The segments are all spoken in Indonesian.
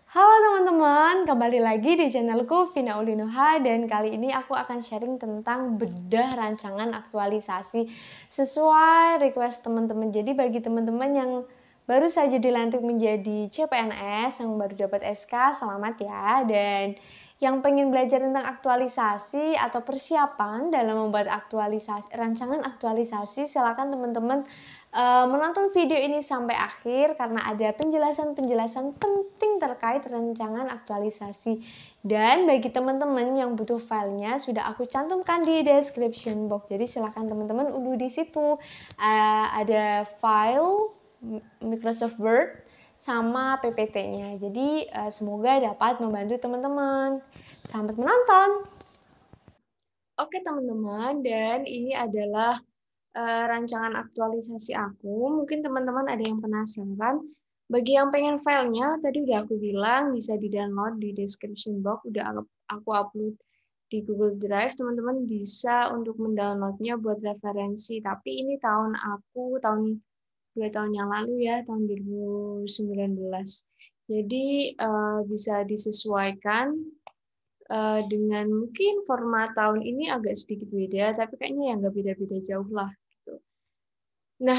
Halo teman-teman, kembali lagi di channelku Vina Ulinuha dan kali ini aku akan sharing tentang bedah rancangan aktualisasi sesuai request teman-teman. Jadi bagi teman-teman yang baru saja dilantik menjadi CPNS, yang baru dapat SK, selamat ya. Dan yang pengen belajar tentang aktualisasi atau persiapan dalam membuat rancangan aktualisasi, silakan teman-teman menonton video ini sampai akhir karena ada penjelasan-penjelasan penting terkait rancangan aktualisasi. Dan bagi teman-teman yang butuh filenya sudah aku cantumkan di description box. Jadi silakan teman-teman unduh di situ. Ada file Microsoft Word sama PPT-nya. Jadi semoga dapat membantu teman-teman. Selamat menonton. Oke teman-teman, dan ini adalah rancangan aktualisasi aku. Mungkin teman-teman ada yang penasaran. Bagi yang pengen filenya, tadi udah aku bilang bisa di-download di description box. Udah aku upload di Google Drive. Teman-teman bisa untuk mendownloadnya buat referensi. Tapi ini tahun 2 tahun yang lalu ya, tahun 2019. Jadi bisa disesuaikan dengan mungkin format tahun ini agak sedikit beda, tapi kayaknya ya nggak beda-beda jauh lah. Gitu. Nah,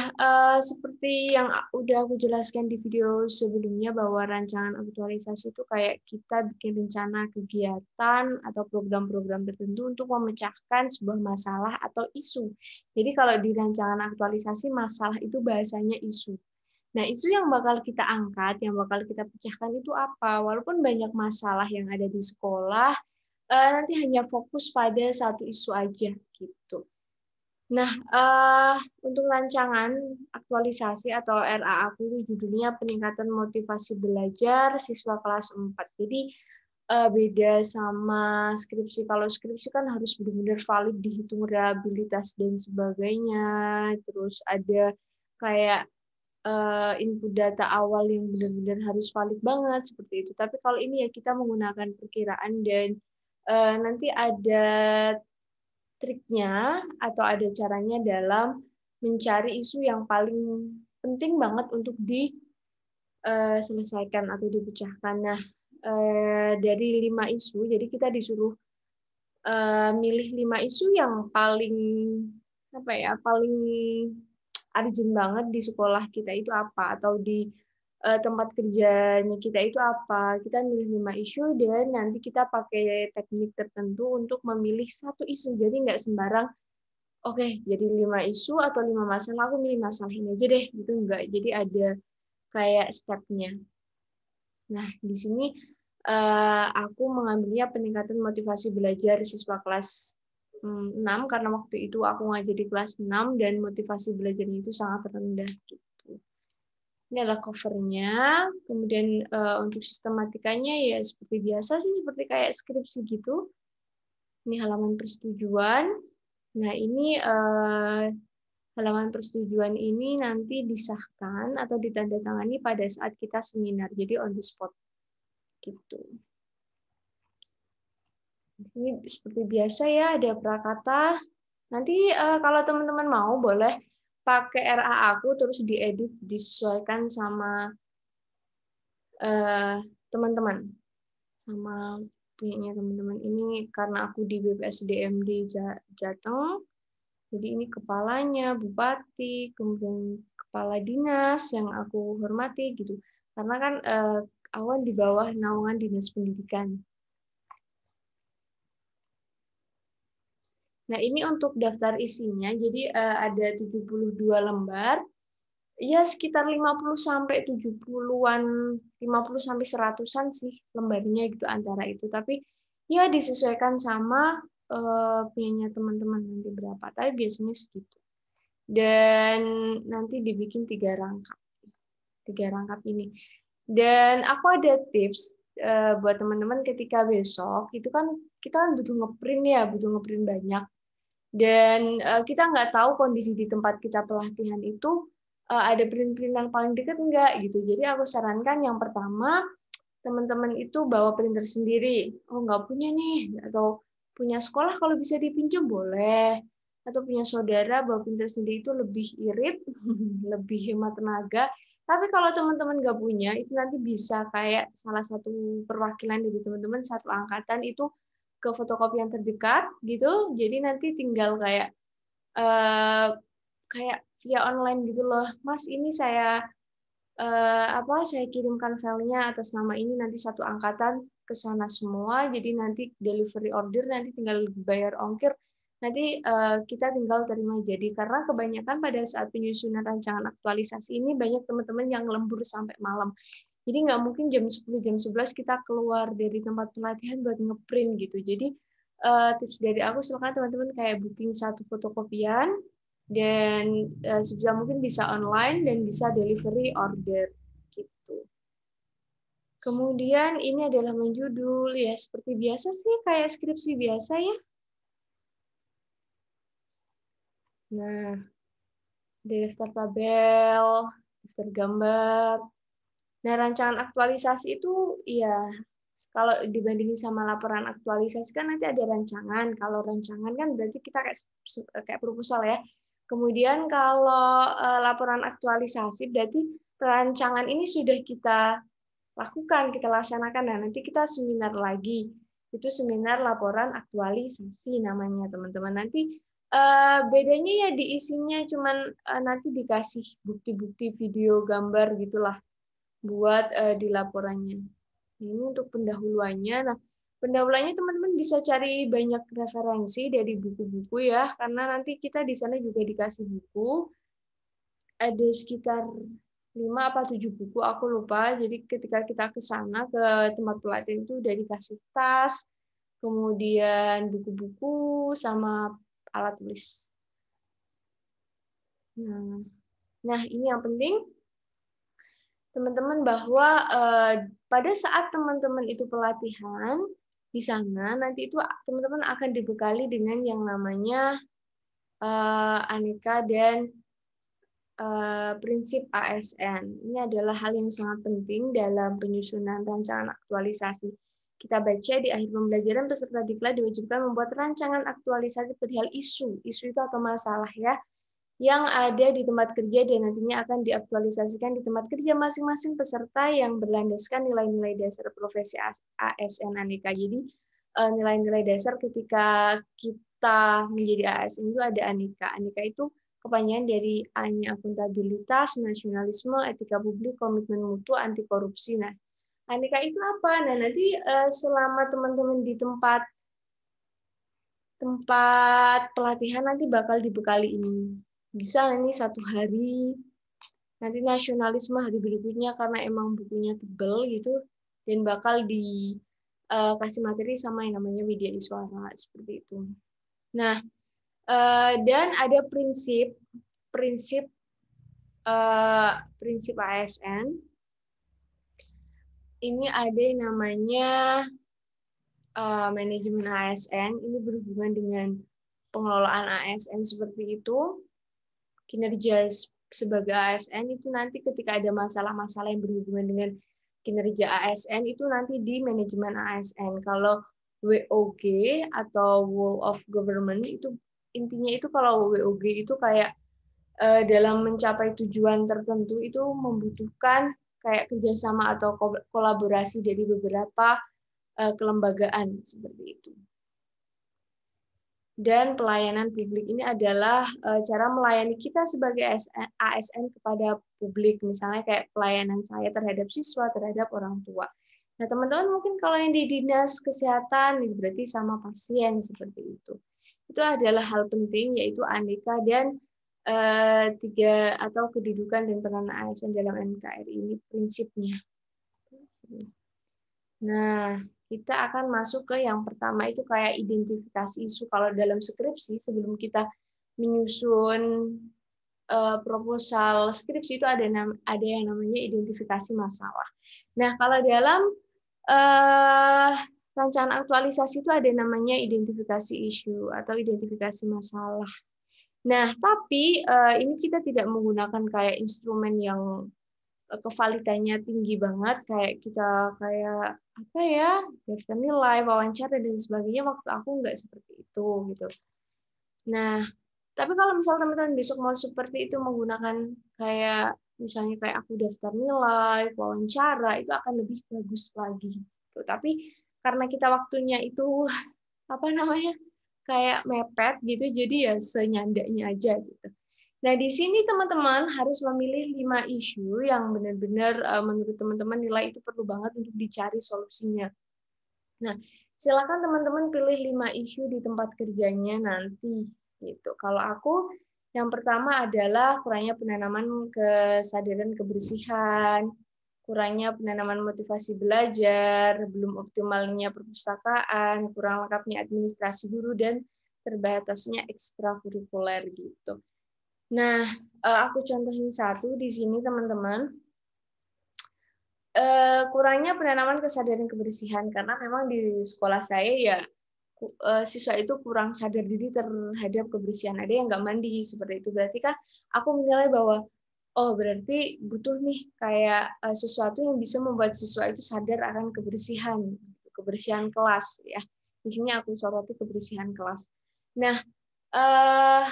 seperti yang udah aku jelaskan di video sebelumnya bahwa rancangan aktualisasi itu kayak kita bikin rencana kegiatan atau program-program tertentu untuk memecahkan sebuah masalah atau isu. Jadi kalau di rancangan aktualisasi, masalah itu bahasanya isu. Nah, isu yang bakal kita angkat, yang bakal kita pecahkan itu apa? Walaupun banyak masalah yang ada di sekolah, nanti hanya fokus pada satu isu aja gitu. Nah, untuk rancangan aktualisasi atau RA aku itu judulnya peningkatan motivasi belajar siswa kelas 4. Jadi beda sama skripsi. Kalau skripsi kan harus benar-benar valid, dihitung reliabilitas dan sebagainya. Terus ada kayak input data awal yang benar-benar harus valid banget seperti itu. Tapi kalau ini ya kita menggunakan perkiraan dan nanti ada triknya atau ada caranya dalam mencari isu yang paling penting banget untuk diselesaikan atau dipecahkan. Nah, dari 5 isu, jadi kita disuruh milih 5 isu yang paling paling urgent banget di sekolah kita itu apa, atau di tempat kerjanya kita itu apa. Kita milih 5 isu dan nanti kita pakai teknik tertentu untuk memilih satu isu. Jadi nggak sembarang, oke, jadi 5 isu atau 5 masalah, aku milih masalah ini aja deh, gitu enggak. Jadi ada kayak step-nya. Nah, di sini aku mengambilnya peningkatan motivasi belajar siswa kelas 6 karena waktu itu aku ngajar di kelas 6 dan motivasi belajarnya itu sangat rendah gitu. Ini adalah covernya. Kemudian untuk sistematikanya ya seperti biasa sih, seperti kayak skripsi gitu. Ini halaman persetujuan. Nah, ini halaman persetujuan ini nanti disahkan atau ditandatangani pada saat kita seminar. Jadi on the spot gitu. Ini seperti biasa ya, ada prakata. Nanti kalau teman-teman mau boleh pakai RA aku terus diedit, disesuaikan sama teman-teman, sama punyanya teman-teman. Ini karena aku di BPSDM di Jateng, jadi ini kepalanya, bupati, kemudian kepala dinas yang aku hormati gitu. Karena kan awan di bawah naungan dinas pendidikan. Nah, ini untuk daftar isinya, jadi ada 72 lembar, ya sekitar 50 sampai 70-an, 50 sampai 100-an sih lembarnya gitu antara itu. Tapi ya disesuaikan sama punyanya teman-teman nanti berapa, tapi biasanya segitu. Dan nanti dibikin 3 rangkap ini. Dan aku ada tips buat teman-teman ketika besok, itu kan kita kan butuh ngeprint ya, butuh ngeprint banyak. Dan kita nggak tahu kondisi di tempat kita pelatihan itu ada print-print yang paling dekat enggak gitu. Jadi aku sarankan yang pertama teman-teman itu bawa printer sendiri. Oh nggak punya nih, atau punya sekolah kalau bisa dipinjam boleh. Atau punya saudara bawa printer sendiri itu lebih irit, lebih hemat tenaga. Tapi kalau teman-teman nggak punya, itu nanti bisa kayak salah satu perwakilan dari teman-teman satu angkatan itu ke fotokopi yang terdekat gitu. Jadi nanti tinggal kayak eh, kayak via online gitu loh. Mas, ini saya kirimkan filenya atas nama ini, nanti satu angkatan ke sana semua. Jadi nanti delivery order nanti tinggal bayar ongkir. Nanti kita tinggal terima jadi, karena kebanyakan pada saat penyusunan rancangan aktualisasi ini banyak teman-teman yang lembur sampai malam. Jadi nggak mungkin jam 10, jam 11 kita keluar dari tempat pelatihan buat ngeprint gitu. Jadi tips dari aku, silakan teman-teman kayak booking satu fotokopian, dan sebisa mungkin bisa online dan bisa delivery order gitu. Kemudian ini adalah menjudul, ya seperti biasa sih, kayak skripsi biasa ya. Nah, daftar tabel, daftar gambar. Nah, rancangan aktualisasi itu ya kalau dibandingin sama laporan aktualisasi kan nanti ada rancangan. Kalau rancangan kan berarti kita kayak proposal ya. Kemudian kalau laporan aktualisasi berarti rancangan ini sudah kita lakukan, kita laksanakan. Nah, nanti kita seminar lagi. Itu seminar laporan aktualisasi namanya, teman-teman. Nanti bedanya ya di isinya, cuman nanti dikasih bukti-bukti video, gambar gitulah buat di laporannya. Ini untuk pendahuluannya. Nah, pendahuluannya teman-teman bisa cari banyak referensi dari buku-buku ya, karena nanti kita di sana juga dikasih buku. Ada sekitar 5 apa 7 buku, aku lupa. Jadi ketika kita ke sana, ke tempat pelatihan itu udah dikasih tas, kemudian buku-buku, sama alat tulis. Nah, ini yang penting, teman-teman, bahwa pada saat teman-teman itu pelatihan di sana, nanti itu teman-teman akan dibekali dengan yang namanya aneka dan prinsip ASN. Ini adalah hal yang sangat penting dalam penyusunan rancangan aktualisasi. Kita baca di akhir pembelajaran, peserta diklat diwajibkan membuat rancangan aktualisasi perihal isu itu atau masalah ya, yang ada di tempat kerja dan nantinya akan diaktualisasikan di tempat kerja masing-masing peserta yang berlandaskan nilai-nilai dasar profesi ASN Aneka. Jadi nilai-nilai dasar ketika kita menjadi ASN itu ada Aneka. Aneka itu kepanjangan dari A-nya akuntabilitas, nasionalisme, etika publik, komitmen mutu, anti korupsi. Nah, Aneka itu apa? Nah, nanti selama teman-teman di tempat pelatihan nanti bakal dibekali ini. Bisa ini 1 hari, nanti nasionalisme hari berikutnya karena emang bukunya tebel gitu, dan bakal dikasih materi sama yang namanya Widya Iswara seperti itu. Nah, dan ada prinsip ASN. Ini ada yang namanya manajemen ASN. Ini berhubungan dengan pengelolaan ASN seperti itu. Kinerja sebagai ASN itu nanti ketika ada masalah-masalah yang berhubungan dengan kinerja ASN itu nanti di manajemen ASN. Kalau WOG atau Whole of Government itu intinya itu, kalau WOG itu kayak dalam mencapai tujuan tertentu itu membutuhkan kayak kerjasama atau kolaborasi dari beberapa kelembagaan seperti itu. Dan pelayanan publik ini adalah cara melayani kita sebagai ASN kepada publik, misalnya kayak pelayanan saya terhadap siswa, terhadap orang tua. Nah, teman-teman mungkin kalau yang di dinas kesehatan berarti sama pasien seperti itu. Itu adalah hal penting, yaitu aneka dan 3 atau kedudukan dan peran ASN dalam NKRI ini prinsipnya. Nah, kita akan masuk ke yang pertama, itu kayak identifikasi isu. Kalau dalam skripsi, sebelum kita menyusun proposal skripsi itu ada yang namanya identifikasi masalah. Nah, kalau dalam rancangan aktualisasi itu ada namanya identifikasi isu atau identifikasi masalah. Nah, tapi ini kita tidak menggunakan kayak instrumen yang kevalidannya tinggi banget, kayak kita kayak apa ya, daftar nilai, wawancara dan sebagainya. Waktu aku nggak seperti itu gitu. Nah, tapi kalau misal teman-teman besok mau seperti itu menggunakan kayak misalnya kayak aku daftar nilai, wawancara, itu akan lebih bagus lagi. Gitu. Tapi karena kita waktunya itu apa namanya kayak mepet gitu, jadi ya senyandanya aja gitu. Nah, di sini teman-teman harus memilih 5 isu yang benar-benar menurut teman-teman nilai itu perlu banget untuk dicari solusinya. Nah, silakan teman-teman pilih 5 isu di tempat kerjanya nanti gitu. Kalau aku yang pertama adalah kurangnya penanaman kesadaran kebersihan, kurangnya penanaman motivasi belajar, belum optimalnya perpustakaan, kurang lengkapnya administrasi guru, dan terbatasnya ekstrakurikuler gitu. Nah, aku contohin satu di sini teman-teman. Kurangnya penanaman kesadaran kebersihan karena memang di sekolah saya ya siswa itu kurang sadar diri terhadap kebersihan. Ada yang nggak mandi seperti itu. Berarti kan aku menilai bahwa oh berarti butuh nih kayak sesuatu yang bisa membuat siswa itu sadar akan kebersihan kelas ya. Di sini aku soroti kebersihan kelas. Nah, eh,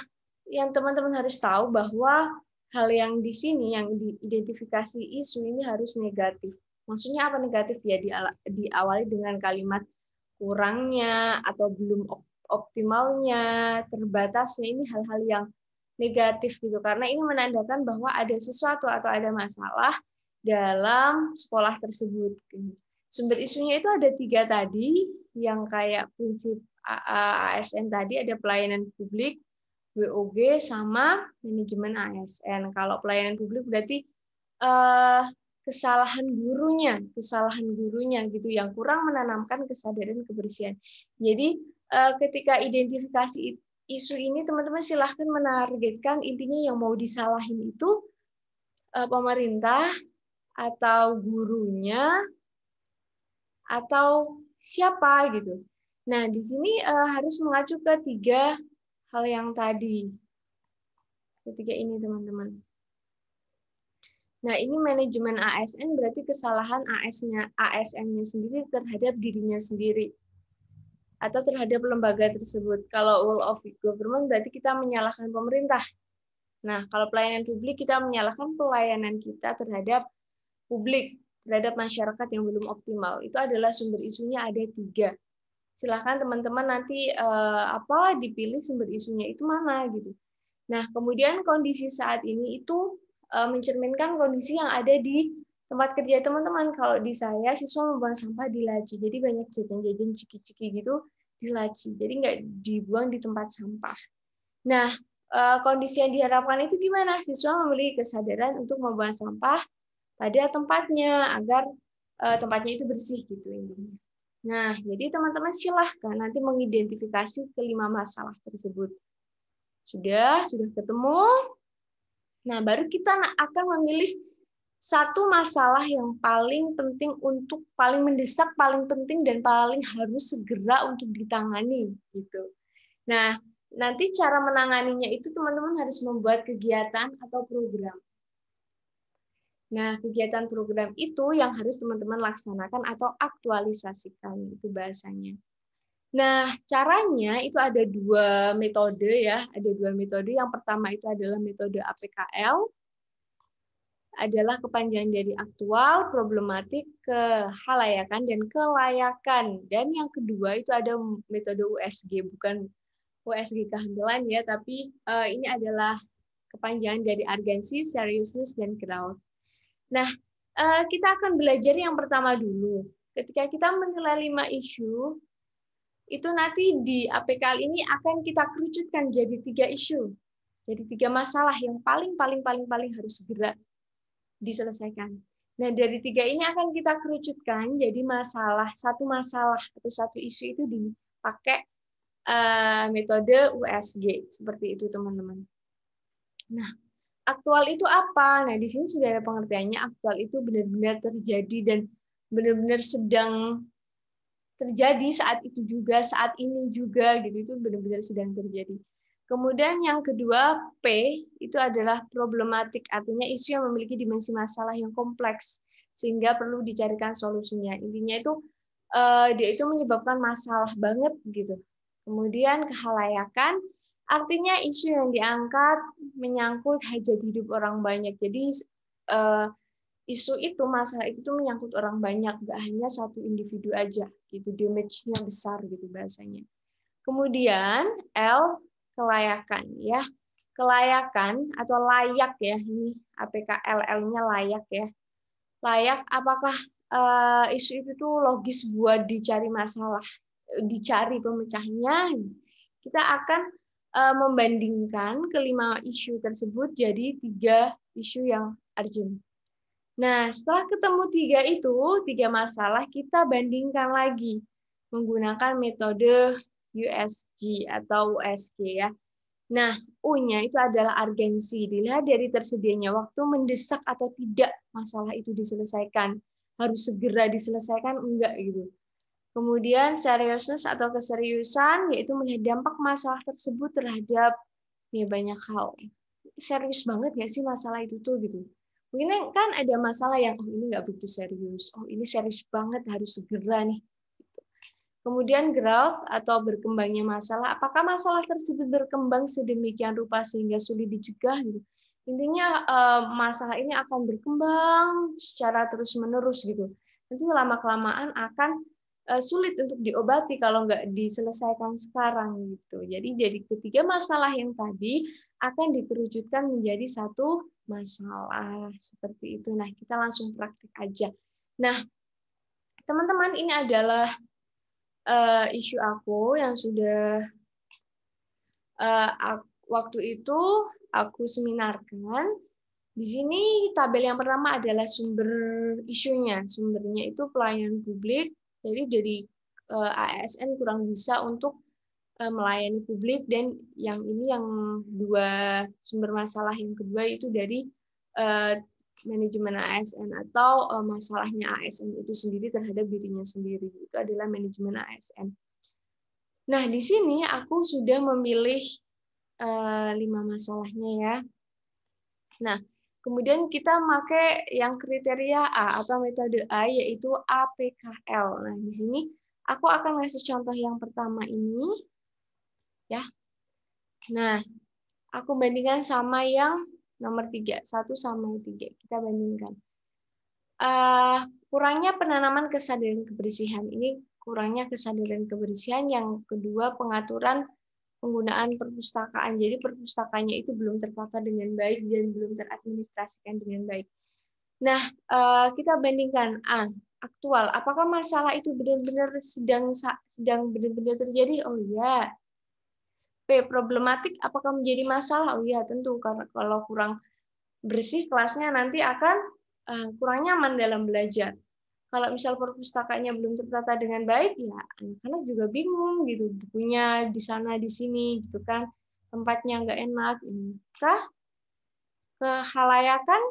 yang teman-teman harus tahu bahwa hal yang di sini yang diidentifikasi isu ini harus negatif. Maksudnya apa negatif ya diawali dengan kalimat kurangnya atau belum optimalnya, terbatasnya, ini hal-hal yang negatif gitu karena ini menandakan bahwa ada sesuatu atau ada masalah dalam sekolah tersebut. Sumber isunya itu ada 3 tadi yang kayak prinsip ASN tadi, ada pelayanan publik, WOG, sama manajemen ASN. Kalau pelayanan publik berarti kesalahan gurunya gitu yang kurang menanamkan kesadaran kebersihan. Jadi ketika identifikasi isu ini teman-teman silahkan menargetkan intinya yang mau disalahin itu pemerintah atau gurunya atau siapa gitu. Nah, di sini harus mengacu ke 3 hal yang tadi. Ketiga ini teman-teman. Nah, ini manajemen ASN berarti kesalahan ASN-nya sendiri terhadap dirinya sendiri atau terhadap lembaga tersebut. Kalau whole of government berarti kita menyalahkan pemerintah. Nah, kalau pelayanan publik kita menyalahkan pelayanan kita terhadap publik, terhadap masyarakat yang belum optimal. Itu adalah sumber isunya ada 3. Silakan teman-teman nanti dipilih sumber isunya itu mana gitu. Nah, kemudian kondisi saat ini itu mencerminkan kondisi yang ada di tempat kerja teman-teman. Kalau di saya, siswa membuang sampah di laci. Jadi banyak jajan-jajan ciki-ciki gitu di laci. Jadi nggak dibuang di tempat sampah. Nah, kondisi yang diharapkan itu gimana? Siswa memiliki kesadaran untuk membuang sampah pada tempatnya agar tempatnya itu bersih gitu intinya. Nah, jadi teman-teman silahkan nanti mengidentifikasi kelima masalah tersebut. Sudah ketemu. Nah, baru kita akan memilih satu masalah yang paling penting untuk paling mendesak, paling penting dan paling harus segera untuk ditangani gitu. Nah, nanti cara menanganinya itu teman-teman harus membuat kegiatan atau program. Nah, kegiatan program itu yang harus teman-teman laksanakan atau aktualisasikan itu bahasanya. Nah, caranya itu ada 2 metode ya, ada 2 metode. Yang pertama itu adalah metode APKL, adalah kepanjangan dari aktual, problematik, kehalayakan, dan kelayakan. Dan yang kedua itu ada metode USG, bukan USG kehamilan ya, tapi ini adalah kepanjangan dari urgensi, seriousness, dan crowd. Nah, kita akan belajar yang pertama dulu. Ketika kita menilai 5 isu, itu nanti di APKL ini akan kita kerucutkan jadi 3 isu. Jadi 3 masalah yang paling harus segera diselesaikan. Nah, dari 3 ini akan kita kerucutkan jadi satu masalah atau satu isu itu dipakai metode USG. Seperti itu, teman-teman. Nah, aktual itu apa? Nah, di sini sudah ada pengertiannya. Aktual itu benar-benar terjadi dan benar-benar sedang terjadi saat itu juga, saat ini juga, gitu. Itu benar-benar sedang terjadi. Kemudian yang kedua, P, itu adalah problematik, artinya isu yang memiliki dimensi masalah yang kompleks, sehingga perlu dicarikan solusinya. Intinya itu, dia itu menyebabkan masalah banget, gitu. Kemudian kehalayakan, artinya isu yang diangkat menyangkut hajat hidup orang banyak. Jadi isu itu, masalah itu tuh menyangkut orang banyak, nggak hanya satu individu aja gitu, damage-nya besar gitu bahasanya. Kemudian L, kelayakan ya. Kelayakan atau layak ya, ini APKLL-nya layak ya. Layak, apakah isu itu tuh logis buat dicari masalah, dicari pemecahnya? Kita akan membandingkan kelima isu tersebut jadi 3 isu yang urgent. Nah, setelah ketemu 3 itu, 3 masalah, kita bandingkan lagi menggunakan metode USG atau USG ya. Nah, U-nya itu adalah urgensi. Dilihat dari tersedianya waktu, mendesak atau tidak masalah itu diselesaikan. Harus segera diselesaikan, enggak gitu. Kemudian seriousness atau keseriusan, yaitu melihat dampak masalah tersebut terhadap ya, banyak hal. Serius banget nggak sih masalah itu tuh gitu. Mungkin kan ada masalah yang oh ini nggak begitu serius, oh ini serius banget harus segera nih. Kemudian growth atau berkembangnya masalah, apakah masalah tersebut berkembang sedemikian rupa sehingga sulit dicegah gitu. Intinya masalah ini akan berkembang secara terus-menerus gitu. Nanti lama-kelamaan akan sulit untuk diobati kalau nggak diselesaikan sekarang gitu. Jadi dari ketiga masalah yang tadi akan dikerucutkan menjadi satu masalah seperti itu. Nah, kita langsung praktik aja. Nah, teman-teman, ini adalah isu aku yang sudah waktu itu aku seminarkan. Di sini tabel yang pertama adalah sumber isunya. Sumbernya itu pelayanan publik. Jadi dari ASN kurang bisa untuk melayani publik, dan yang ini yang 2 sumber masalah yang kedua itu dari manajemen ASN atau masalahnya ASN itu sendiri terhadap dirinya sendiri. Itu adalah manajemen ASN. Nah, di sini aku sudah memilih 5 masalahnya ya. Nah, kemudian kita pakai yang kriteria A atau metode A, yaitu APKL. Nah, di sini aku akan ngasih contoh yang pertama ini. Ya. Nah, aku bandingkan sama yang nomor 3. 1 sama 3. Kita bandingkan. Kurangnya penanaman kesadaran kebersihan. Ini kurangnya kesadaran kebersihan. Yang kedua, pengaturan penggunaan perpustakaan. Jadi perpustakaannya itu belum tertata dengan baik dan belum teradministrasikan dengan baik. Nah, kita bandingkan A, aktual. Apakah masalah itu benar-benar sedang benar-benar terjadi? Oh iya. B, problematik. Apakah menjadi masalah? Oh iya, tentu. Karena kalau kurang bersih kelasnya nanti akan kurang nyaman dalam belajar. Kalau misal perpustakaannya belum tertata dengan baik, ya anak-anak juga bingung gitu, bukunya di sana di sini gitu kan, tempatnya nggak enak. Kah kehalayakan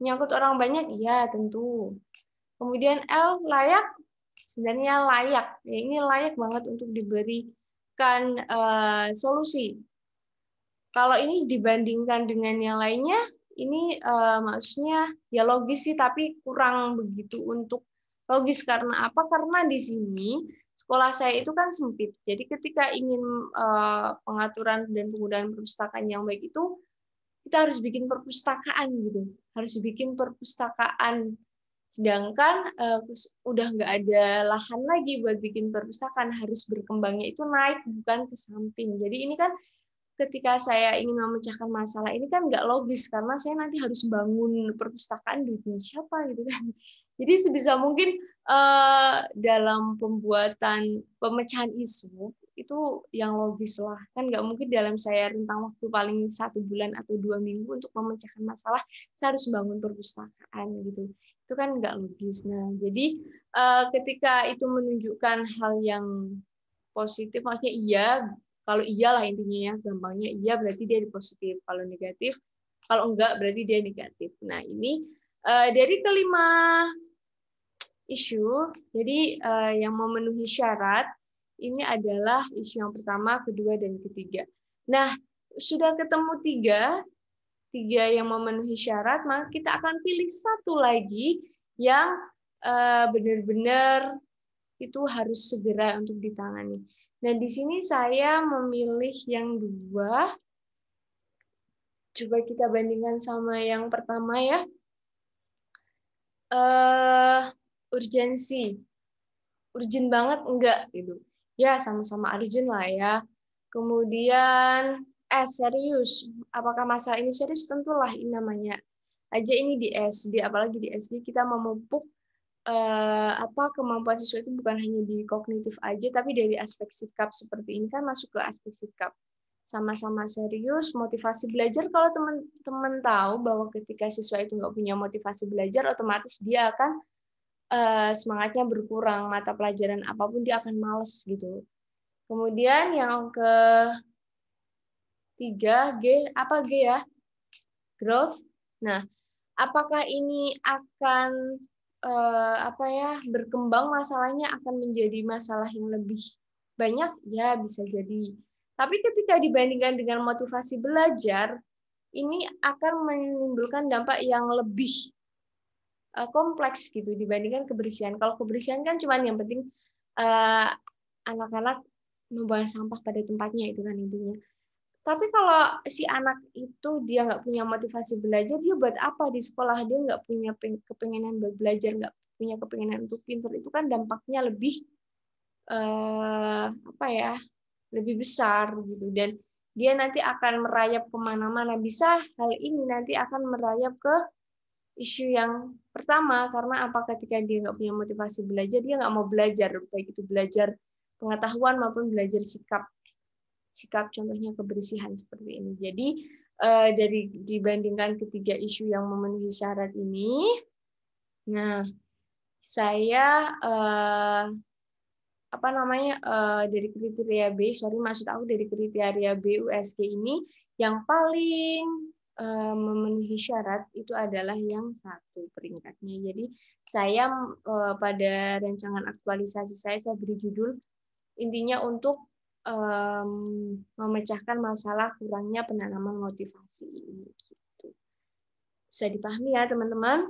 menyangkut orang banyak? Iya tentu. Kemudian L, layak, sebenarnya layak. Ya, ini layak banget untuk diberikan solusi. Kalau ini dibandingkan dengan yang lainnya, ini maksudnya ya logis sih, tapi kurang begitu untuk logis. Karena apa? Karena di sini sekolah saya itu kan sempit. Jadi ketika ingin pengaturan dan penggunaan perpustakaan yang baik itu, kita harus bikin perpustakaan gitu. Harus bikin perpustakaan. Sedangkan udah nggak ada lahan lagi buat bikin perpustakaan, harus berkembangnya itu naik bukan ke samping. Jadi ini kan ketika saya ingin memecahkan masalah ini kan nggak logis, karena saya nanti harus bangun perpustakaan, duitnya siapa gitu kan. Jadi sebisa mungkin dalam pembuatan pemecahan isu itu yang logis lah, kan nggak mungkin dalam saya rentang waktu paling 1 bulan atau 2 minggu untuk memecahkan masalah saya harus bangun perpustakaan gitu, itu kan nggak logis. Nah jadi ketika itu menunjukkan hal yang positif, maksudnya iya. Kalau iyalah intinya ya, gampangnya iya berarti dia positif. Kalau negatif, kalau enggak berarti dia negatif. Nah ini dari kelima isu, jadi yang memenuhi syarat ini adalah isu yang pertama, kedua, dan ketiga. Nah sudah ketemu tiga yang memenuhi syarat, maka kita akan pilih satu lagi yang benar-benar itu harus segera untuk ditangani. Nah, di sini saya memilih yang 2, Coba kita bandingkan sama yang pertama ya. eh Urgensi. Urgent banget enggak gitu. Ya, sama-sama urgent lah ya. Kemudian serius. Apakah masalah ini serius? Tentulah ini namanya aja ini di SD, apalagi di SD kita memupuk kemampuan siswa itu bukan hanya di kognitif aja, tapi dari aspek sikap seperti ini kan masuk ke aspek sikap. Sama-sama serius, motivasi belajar. Kalau teman-teman tahu bahwa ketika siswa itu nggak punya motivasi belajar, otomatis dia akan semangatnya berkurang, mata pelajaran apapun dia akan males gitu. Kemudian yang ketiga, G, apa G ya? Growth. Nah, apakah ini akan berkembang, masalahnya akan menjadi masalah yang lebih banyak? Ya, bisa jadi. Tapi ketika dibandingkan dengan motivasi belajar, ini akan menimbulkan dampak yang lebih kompleks gitu dibandingkan kebersihan. Kalau kebersihan kan cuma yang penting eh, anak-anak membuang sampah pada tempatnya, itu kan intinya. Tapi kalau si anak itu dia nggak punya motivasi belajar, dia buat apa di sekolah? Dia nggak punya kepengenan buat belajar, nggak punya kepengenan untuk pintar, itu kan dampaknya lebih lebih besar gitu. Dan dia nanti akan merayap kemana-mana. Bisa hal ini nanti akan merayap ke isu yang pertama, karena apa, ketika dia nggak punya motivasi belajar, dia nggak mau belajar, baik itu belajar pengetahuan maupun belajar sikap. Sikap contohnya kebersihan seperti ini. Jadi dari dibandingkan ketiga isu yang memenuhi syarat ini, nah saya dari kriteria B, maksud aku dari kriteria B USG ini yang paling memenuhi syarat itu adalah yang satu peringkatnya. Jadi saya pada rancangan aktualisasi saya beri judul intinya untuk memecahkan masalah kurangnya penanaman motivasi ini. Gitu. Bisa dipahami ya teman-teman?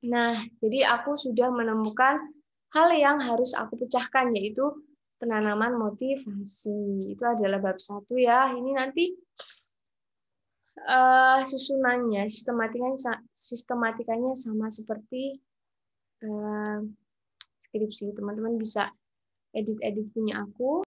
Nah, jadi aku sudah menemukan hal yang harus aku pecahkan, yaitu penanaman motivasi. Itu adalah bab 1 ya. Ini nanti susunannya, sistematikanya sama seperti skripsi. Teman-teman bisa edit-edit punya aku.